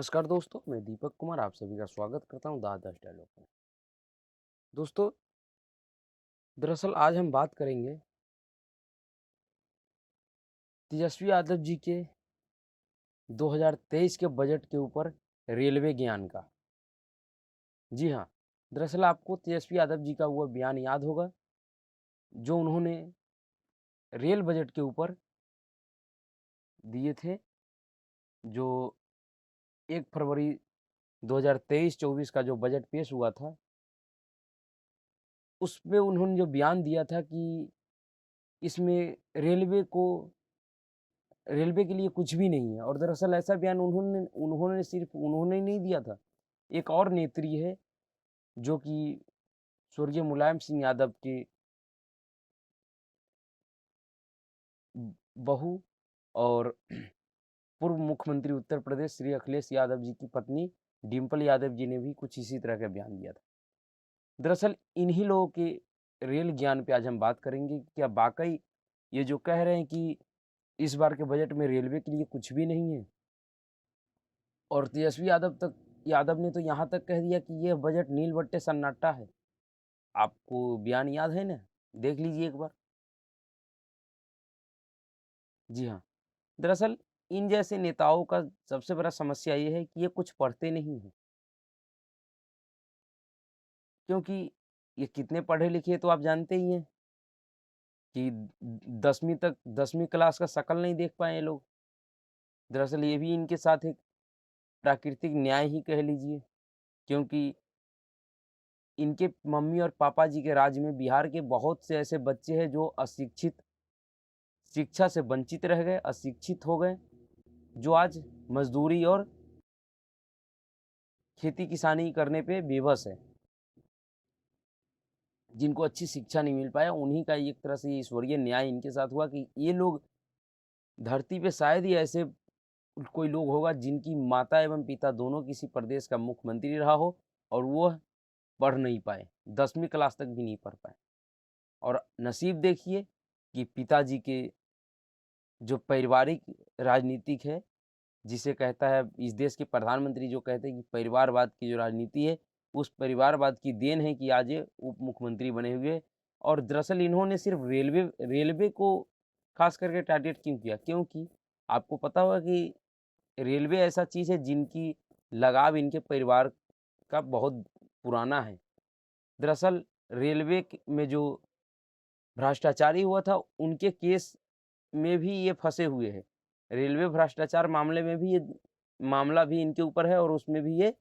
नमस्कार दोस्तों, मैं दीपक कुमार आप सभी का स्वागत करता हूँ दादा डायलॉग में। दोस्तों, दरअसल आज हम बात करेंगे तेजस्वी यादव जी के 2023 के बजट के ऊपर रेलवे ज्ञान का। जी हाँ, दरअसल आपको तेजस्वी यादव जी का वो बयान याद होगा जो उन्होंने रेल बजट के ऊपर दिए थे, जो 1 फरवरी 2023-24 का जो बजट पेश हुआ था, उसमें उन्होंने जो बयान दिया था कि इसमें रेलवे के लिए कुछ भी नहीं है। और दरअसल ऐसा बयान उन्होंने उन्होंने सिर्फ उन्होंने नहीं दिया था, एक और नेत्री है जो कि स्वर्गीय मुलायम सिंह यादव के बहू और पूर्व मुख्यमंत्री उत्तर प्रदेश श्री अखिलेश यादव जी की पत्नी डिम्पल यादव जी ने भी कुछ इसी तरह का बयान दिया था। दरअसल इन्हीं लोगों के रेल ज्ञान पे आज हम बात करेंगे कि क्या वाक़ई ये जो कह रहे हैं कि इस बार के बजट में रेलवे के लिए कुछ भी नहीं है। और तेजस्वी यादव ने तो यहाँ तक कह दिया कि ये बजट नील बट्टे सन्नाटा है। आपको बयान याद है ना? देख लीजिए एक बार। जी हाँ, दरअसल इन जैसे नेताओं का सबसे बड़ा समस्या ये है कि ये कुछ पढ़ते नहीं हैं, क्योंकि ये कितने पढ़े लिखे तो आप जानते ही हैं कि 10वीं क्लास का शकल नहीं देख पाए ये लोग। दरअसल ये भी इनके साथ एक प्राकृतिक न्याय ही कह लीजिए, क्योंकि इनके मम्मी और पापा जी के राज में बिहार के बहुत से ऐसे बच्चे हैं जो शिक्षा से वंचित रह गए, अशिक्षित हो गए, जो आज मज़दूरी और खेती-किसानी करने पे विवश हैं। जिनको अच्छी शिक्षा नहीं मिल पाया, उन्हीं का एक तरह से ईश्वरीय न्याय इनके साथ हुआ कि ये लोग धरती पे शायद ही ऐसे कोई लोग होगा जिनकी माता एवं पिता दोनों किसी प्रदेश का मुख्यमंत्री रहा हो और वो पढ़ नहीं पाए, 10वीं क्लास तक भी नहीं पढ़ पाए। और नसीब देखिए कि पिताजी के जो पारिवारिक राजनीतिक है, जिसे कहता है इस देश के प्रधानमंत्री जो कहते हैं कि परिवारवाद की जो राजनीति है, उस परिवारवाद की देन है कि आज ये उप मुख्यमंत्री बने हुए हैं। और दरअसल इन्होंने सिर्फ रेलवे को ख़ास करके टारगेट क्यों किया? क्योंकि आपको पता होगा कि रेलवे ऐसा चीज़ है जिनकी लगाव इनके परिवार का बहुत पुराना है। दरअसल रेलवे में जो भ्रष्टाचारी हुआ था, उनके केस में भी ये फँसे हुए हैं। रेलवे भ्रष्टाचार मामले में भी ये मामला भी इनके ऊपर है और उसमें भी ये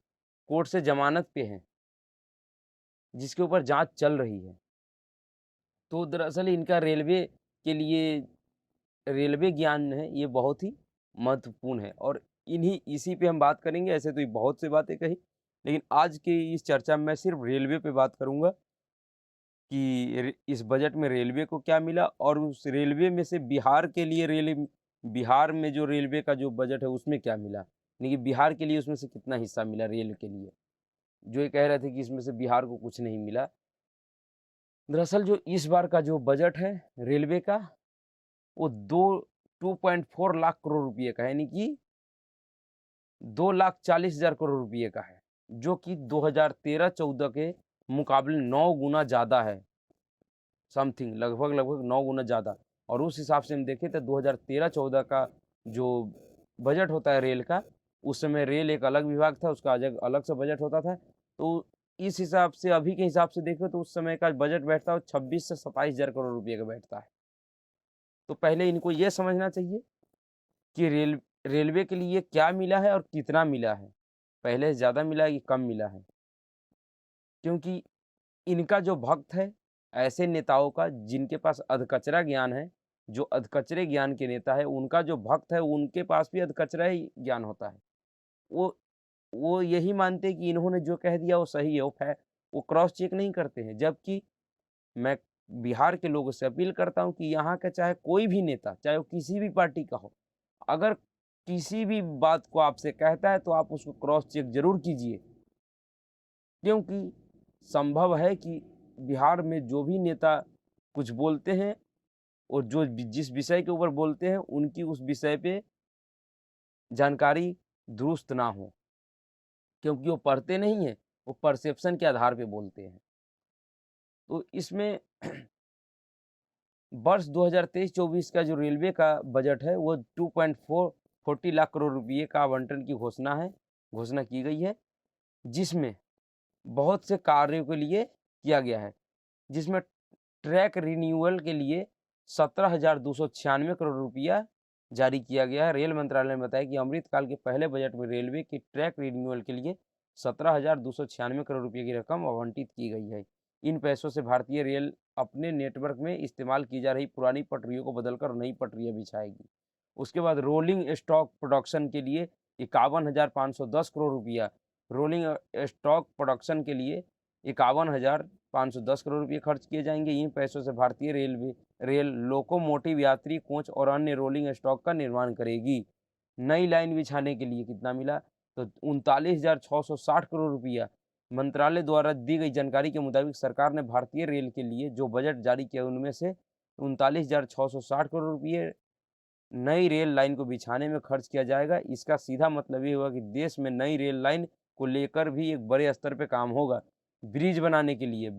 कोर्ट से ज़मानत पे हैं, जिसके ऊपर जाँच चल रही है। तो दरअसल इनका के लिए रेलवे ज्ञान है, ये बहुत ही महत्वपूर्ण है और इसी पे हम बात करेंगे। ऐसे तो ये बहुत सी बातें कही, लेकिन आज की इस चर्चा में मैं सिर्फ़ रेलवे पे बात करूँगा कि इस बजट में रेलवे को क्या मिला और उस रेलवे में से बिहार में जो रेलवे का जो बजट है उसमें क्या मिला? यानी कि बिहार के लिए उसमें से कितना हिस्सा मिला रेल के लिए? जो ये कह रहे थे कि इसमें से बिहार को कुछ नहीं मिला। दरअसल जो इस बार का जो बजट है रेलवे का, वो 2.4 लाख करोड़ रुपए का है, यानी कि 2,40,000 करोड़ रुपए का है, जो कि 2013-14 के मुकाबले 9 गुना ज़्यादा है। समथिंग लगभग-लगभग 9 गुना ज़्यादा। और उस हिसाब से हम देखें तो 2013-14 का जो बजट होता है रेल का, उस समय रेल एक अलग विभाग था, उसका अलग से बजट होता था। तो इस हिसाब से अभी के हिसाब से देखें तो उस समय का बजट बैठता है 26 से 27 हज़ार करोड़ रुपए का बैठता है। तो पहले इनको ये समझना चाहिए कि रेलवे के लिए क्या मिला है और कितना मिला है। पहले ज़्यादा मिला है कि कम मिला है। क्योंकि इनका जो भक्त है, ऐसे नेताओं का जिनके पास अधकचरा ज्ञान है, जो अधकचरे ज्ञान के नेता है, उनका जो भक्त है, उनके पास भी अधकचरा ही ज्ञान होता है। वो वो यही मानते हैं कि इन्होंने जो कह दिया वो सही है, वो क्रॉस चेक नहीं करते हैं। जबकि मैं बिहार के लोगों से अपील करता हूँ कि यहाँ का चाहे कोई भी नेता, चाहे वो किसी भी पार्टी का हो, अगर किसी भी बात को आपसे कहता है, तो आप उसको क्रॉस चेक ज़रूर कीजिए। क्योंकि संभव है कि बिहार में जो भी नेता कुछ बोलते हैं और जिस विषय के ऊपर बोलते हैं उनकी उस विषय पे जानकारी दुरुस्त ना हो। क्योंकि वो पढ़ते नहीं हैं, वो परसेप्शन के आधार पे बोलते हैं। तो इसमें वर्ष 2023-24 का जो रेलवे का बजट है वो 2.40 लाख करोड़ रुपये का आवंटन की घोषणा की गई है, जिसमें बहुत से कार्यों के लिए किया गया है, जिसमें ट्रैक रिन्यूअल के लिए 17,296 करोड़ रुपया जारी किया गया है। रेल मंत्रालय ने बताया कि अमृतकाल के पहले बजट में रेलवे की ट्रैक रिन्यूअल के लिए 17,296 करोड़ रुपये की रकम आवंटित की गई है। इन पैसों से भारतीय रेल अपने नेटवर्क में इस्तेमाल की जा रही पुरानी पटरियों को बदलकर नई पटरियां बिछाएगी। उसके बाद रोलिंग स्टॉक प्रोडक्शन के लिए 51,510 करोड़ रुपया, रोलिंग स्टॉक प्रोडक्शन के लिए 51,510 करोड़ रुपये खर्च किए जाएंगे। इन पैसों से भारतीय रेल लोकोमोटिव, यात्री कोच और अन्य रोलिंग स्टॉक का निर्माण करेगी। नई लाइन बिछाने के लिए कितना मिला, तो 39,660 करोड़ रुपया। मंत्रालय द्वारा दी गई जानकारी के मुताबिक सरकार ने भारतीय रेल के लिए जो बजट जारी किया उनमें से 39,660 करोड़ रुपये नई रेल लाइन को बिछाने में खर्च किया जाएगा। इसका सीधा मतलब ये हुआ कि देश में नई रेल लाइन को लेकर भी एक बड़े स्तर पे काम होगा। ब्रिज बनाने के लिए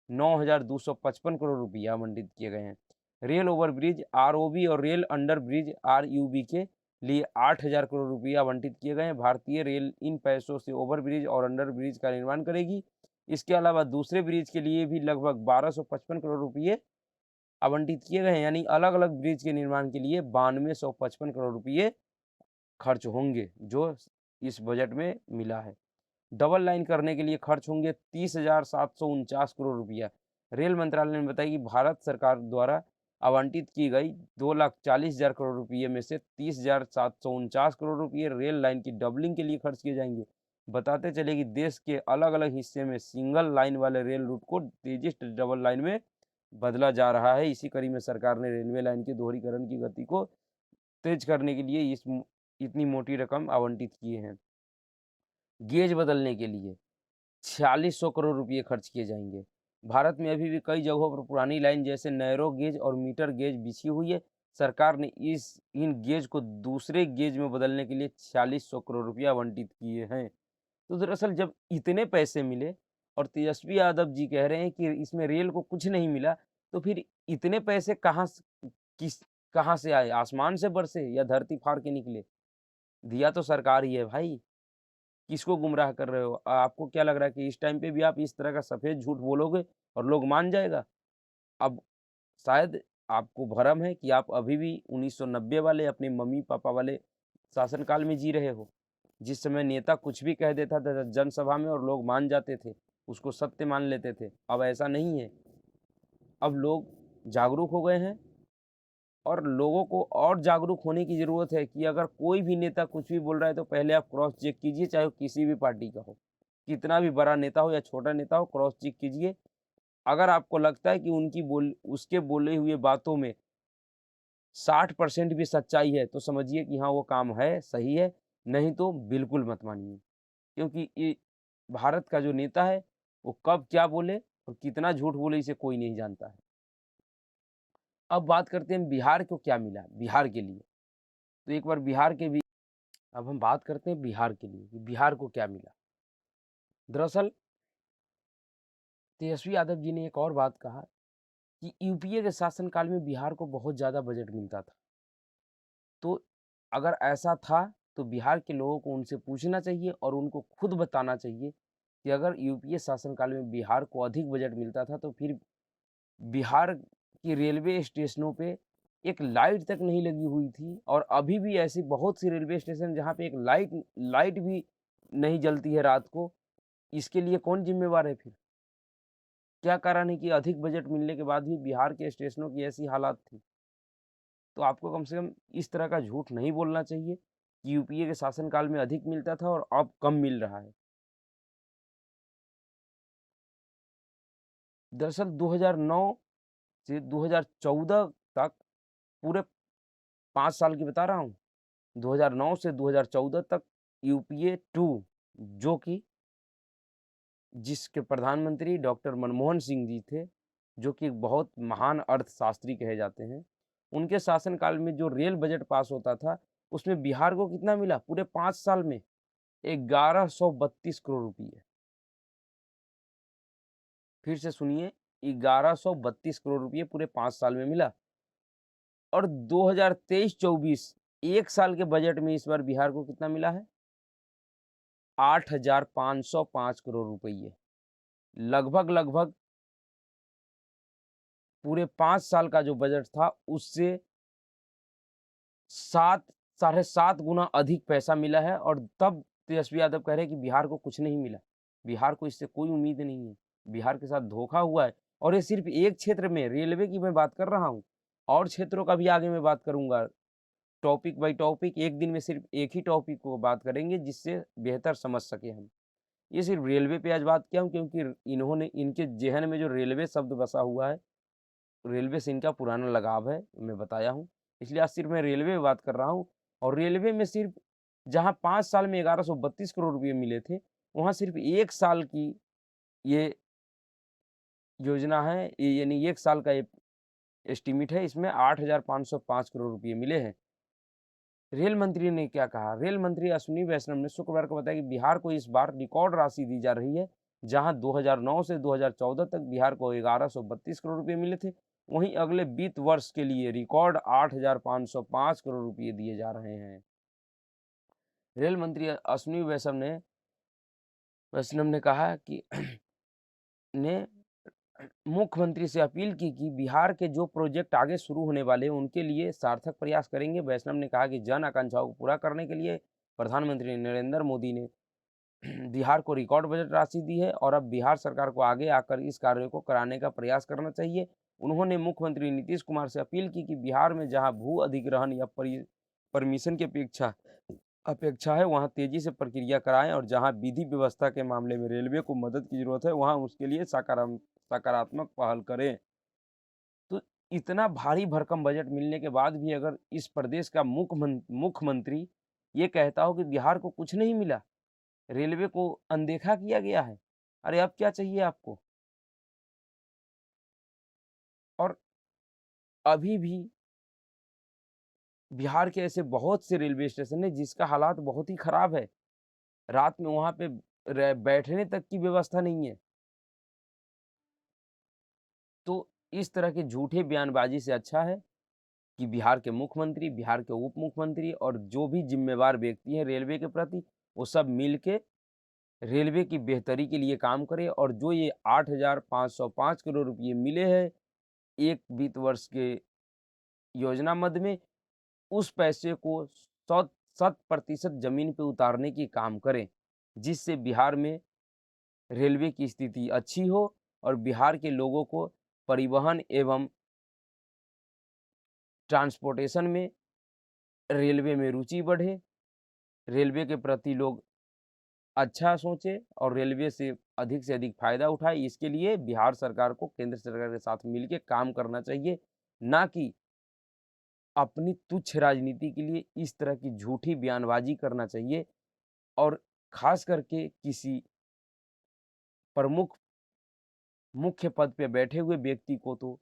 9,255 करोड़ रुपये आवंटित किए गए हैं। रेल ओवरब्रिज आरओबी और रेल अंडर ब्रिज आरयूबी के लिए 8,000 करोड़ रुपये आवंटित किए गए हैं। भारतीय रेल इन पैसों से ओवरब्रिज और अंडर ब्रिज का निर्माण करेगी। इसके अलावा दूसरे ब्रिज के लिए भी लगभग 1,255 करोड़ रुपये आवंटित किए गए हैं, यानी अलग अलग ब्रिज के निर्माण के लिए 9255 करोड़ रुपये खर्च होंगे, जो इस बजट में मिला है। डबल लाइन करने के लिए खर्च होंगे 30,749 करोड़ रुपया। रेल मंत्रालय ने बताया कि भारत सरकार द्वारा आवंटित की गई 2,40,000 करोड़ रुपये में से 30,749 करोड़ रुपये रेल लाइन की डबलिंग के लिए खर्च किए जाएंगे। बताते चले कि देश के अलग अलग हिस्से में सिंगल लाइन वाले रेल रूट को तेजिस्ट डबल लाइन में बदला जा रहा है। इसी कड़ी में सरकार ने रेलवे लाइन के दोहरीकरण की गति को तेज करने के लिए इतनी मोटी रकम आवंटित किए हैं। गेज बदलने के लिए 4600 करोड़ रुपये खर्च किए जाएंगे। भारत में अभी भी कई जगहों पर पुरानी लाइन जैसे नैरो गेज और मीटर गेज बिछी हुई है। सरकार ने इन गेज को दूसरे गेज में बदलने के लिए 4600 करोड़ रुपया आवंटित किए हैं। तो दरअसल जब इतने पैसे मिले और तेजस्वी यादव जी कह रहे हैं कि इसमें रेल को कुछ नहीं मिला, तो फिर इतने पैसे कहाँ से आए? आसमान से बरसे या धरती फाड़ के निकले? दिया तो सरकार ही है भाई। किसको गुमराह कर रहे हो? आपको क्या लग रहा है कि इस टाइम पे भी आप इस तरह का सफ़ेद झूठ बोलोगे और लोग मान जाएगा? अब शायद आपको भ्रम है कि आप अभी भी 1990 वाले अपने मम्मी-पापा वाले शासनकाल में जी रहे हो। जिस समय नेता कुछ भी कह देता था जनसभा में और लोग मान जाते थे, उसको सत्य मान लेते थे। अब ऐसा नहीं है। अब लोग जागरूक हो गए हैं और लोगों को और जागरूक होने की ज़रूरत है कि अगर कोई भी नेता कुछ भी बोल रहा है तो पहले आप क्रॉस चेक कीजिए, चाहे वो किसी भी पार्टी का हो। कितना भी बड़ा नेता हो या छोटा नेता हो, क्रॉस चेक कीजिए। अगर आपको लगता है कि उसके बोले हुए बातों में 60% भी सच्चाई है, तो समझिए कि हाँ, वो काम है, सही है, नहीं तो बिल्कुल मत मानिए। क्योंकि ये भारत का जो नेता है, वो कब क्या बोले और कितना झूठ बोले, इसे कोई नहीं जानता है। अब बात करते हैं बिहार को क्या मिला, बिहार के लिए। तो एक बार बिहार के भी अब हम बात करते हैं बिहार के लिए कि बिहार को क्या मिला। दरअसल तेजस्वी यादव जी ने एक और बात कहा कि यूपीए के शासनकाल में बिहार को बहुत ज़्यादा बजट मिलता था। तो अगर ऐसा था, तो बिहार के लोगों को उनसे पूछना चाहिए और उनको खुद बताना चाहिए कि अगर यूपीए शासनकाल में बिहार को अधिक बजट मिलता था, तो फिर बिहार की रेलवे स्टेशनों पे एक लाइट तक नहीं लगी हुई थी और अभी भी ऐसी बहुत सी रेलवे स्टेशन जहाँ पे एक लाइट भी नहीं जलती है रात को। इसके लिए कौन ज़िम्मेवार है फिर? क्या कारण है कि अधिक बजट मिलने के बाद भी बिहार के स्टेशनों की ऐसी हालात थी? तो आपको कम से कम इस तरह का झूठ नहीं बोलना चाहिए कि यूपीए के शासनकाल में अधिक मिलता था और अब कम मिल रहा है। दरअसल 2009 से 2014 तक, पूरे 5 साल की बता रहा हूँ। 2009 से 2014 तक यूपीए 2, जो कि जिसके प्रधानमंत्री डॉक्टर मनमोहन सिंह जी थे, जो कि एक बहुत महान अर्थशास्त्री कहे जाते हैं। उनके शासनकाल में जो रेल बजट पास होता था, उसमें बिहार को कितना मिला पूरे 5 साल में? 1132 करोड़ रुपये। फिर से सुनिए, 1132 करोड़ रुपये पूरे 5 साल में मिला। और 2023-24 1 साल के बजट में इस बार बिहार को कितना मिला है? 8,505 करोड़ रुपये। लगभग पूरे 5 साल का जो बजट था उससे 7 साढ़े 7 गुना अधिक पैसा मिला है। और तब तेजस्वी यादव कह रहे हैं कि बिहार को कुछ नहीं मिला। बिहार को इससे कोई उम्मीद नहीं है। बिहार के साथ धोखा हुआ है। और ये सिर्फ एक क्षेत्र में रेलवे की मैं बात कर रहा हूँ, और क्षेत्रों का भी आगे मैं बात करूँगा। टॉपिक बाय टॉपिक, एक दिन में सिर्फ एक ही टॉपिक को बात करेंगे जिससे बेहतर समझ सके हम। ये सिर्फ रेलवे पे आज बात किया हूँ क्योंकि इन्होंने, इनके ज़हन में जो रेलवे शब्द बसा हुआ है, रेलवे से इनका पुराना लगाव है, मैं बताया हूँ। इसलिए आज सिर्फ मैं रेलवे में बात कर रहा हूँ। और रेलवे में सिर्फ जहाँ 5 साल में 1132 करोड़ रुपये मिले थे, वहाँ सिर्फ 1 साल की ये योजना है, यानी 1 साल का ये एस्टीमेट है, इसमें 8,505 करोड़ रुपये मिले हैं। रेल मंत्री ने क्या कहा? रेल मंत्री अश्विनी वैष्णव ने शुक्रवार को बताया कि बिहार को इस बार रिकॉर्ड राशि दी जा रही है। जहां 2009 से 2014 तक बिहार को 1132 करोड़ रुपए मिले थे, वहीं अगले वित्त वर्ष के लिए रिकॉर्ड 8,505 करोड़ रुपए दिए जा रहे हैं। रेल मंत्री अश्विनी वैष्णव ने कहा कि ने मुख्यमंत्री से अपील की कि बिहार के जो प्रोजेक्ट आगे शुरू होने वाले हैं उनके लिए सार्थक प्रयास करेंगे। वैष्णव ने कहा कि जन आकांक्षाओं को पूरा करने के लिए प्रधानमंत्री नरेंद्र मोदी ने बिहार को रिकॉर्ड बजट राशि दी है और अब बिहार सरकार को आगे आकर इस कार्य को कराने का प्रयास करना चाहिए। उन्होंने मुख्यमंत्री नीतीश कुमार से अपील की कि बिहार में जहां भू अधिग्रहण या परमिशन की अपेक्षा है वहां तेजी से प्रक्रिया कराएं, और जहां विधि व्यवस्था के मामले में रेलवे को मदद की जरूरत है वहां उसके लिए सकारात्मक पहल करें। तो इतना भारी भरकम बजट मिलने के बाद भी अगर इस प्रदेश का मुख्यमंत्री ये कहता हो कि बिहार को कुछ नहीं मिला, रेलवे को अनदेखा किया गया है, अरे अब क्या चाहिए आपको? और अभी भी बिहार के ऐसे बहुत से रेलवे स्टेशन है जिसका हालात बहुत ही खराब है। रात में वहां पे बैठने तक की व्यवस्था नहीं है। तो इस तरह के झूठे बयानबाजी से अच्छा है कि बिहार के मुख्यमंत्री, बिहार के उप मुख्यमंत्री और जो भी जिम्मेवार व्यक्ति हैं रेलवे के प्रति, वो सब मिल के रेलवे की बेहतरी के लिए काम करें। और जो ये 8,505 करोड़ रुपये मिले हैं एक वित्त वर्ष के योजना मद में, उस पैसे को 100% जमीन पे उतारने की काम करें, जिससे बिहार में रेलवे की स्थिति अच्छी हो और बिहार के लोगों को परिवहन एवं ट्रांसपोर्टेशन में, रेलवे में रुचि बढ़े, रेलवे के प्रति लोग अच्छा सोचें और रेलवे से अधिक फ़ायदा उठाए। इसके लिए बिहार सरकार को केंद्र सरकार के साथ मिलके काम करना चाहिए, ना कि अपनी तुच्छ राजनीति के लिए इस तरह की झूठी बयानबाजी करना चाहिए। और ख़ास करके किसी प्रमुख मुख्य पद पे बैठे हुए व्यक्ति को तो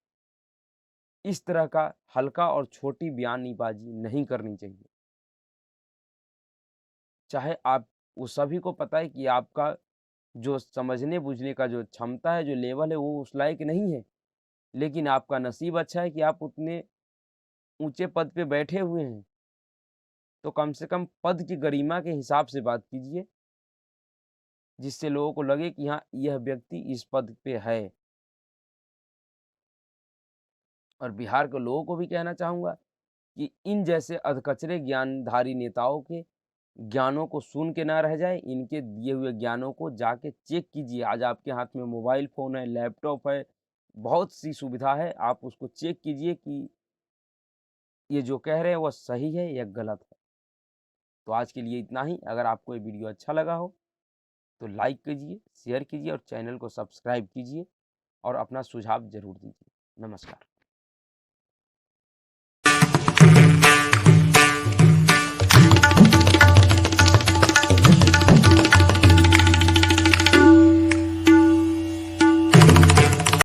इस तरह का हल्का और छोटी बयानबाजी नहीं करनी चाहिए। चाहे आप, वो सभी को पता है कि आपका जो समझने-बूझने का जो क्षमता है, जो लेवल है, वो उस लायक नहीं है। लेकिन आपका नसीब अच्छा है कि आप उतने ऊँचे पद पे बैठे हुए हैं। तो कम से कम पद की गरिमा के हिसाब से बात कीजिए, जिससे लोगों को लगे कि हाँ, यह व्यक्ति इस पद पे है। और बिहार के लोगों को भी कहना चाहूँगा कि इन जैसे अधकचरे ज्ञानधारी नेताओं के ज्ञानों को सुन के ना रह जाए, इनके दिए हुए ज्ञानों को जाके चेक कीजिए। आज आपके हाथ में मोबाइल फ़ोन है, लैपटॉप है, बहुत सी सुविधा है, आप उसको चेक कीजिए कि ये जो कह रहे हैं वो सही है या गलत है। तो आज के लिए इतना ही। अगर आपको ये वीडियो अच्छा लगा हो तो लाइक कीजिए, शेयर कीजिए और चैनल को सब्सक्राइब कीजिए और अपना सुझाव ज़रूर दीजिए। नमस्कार।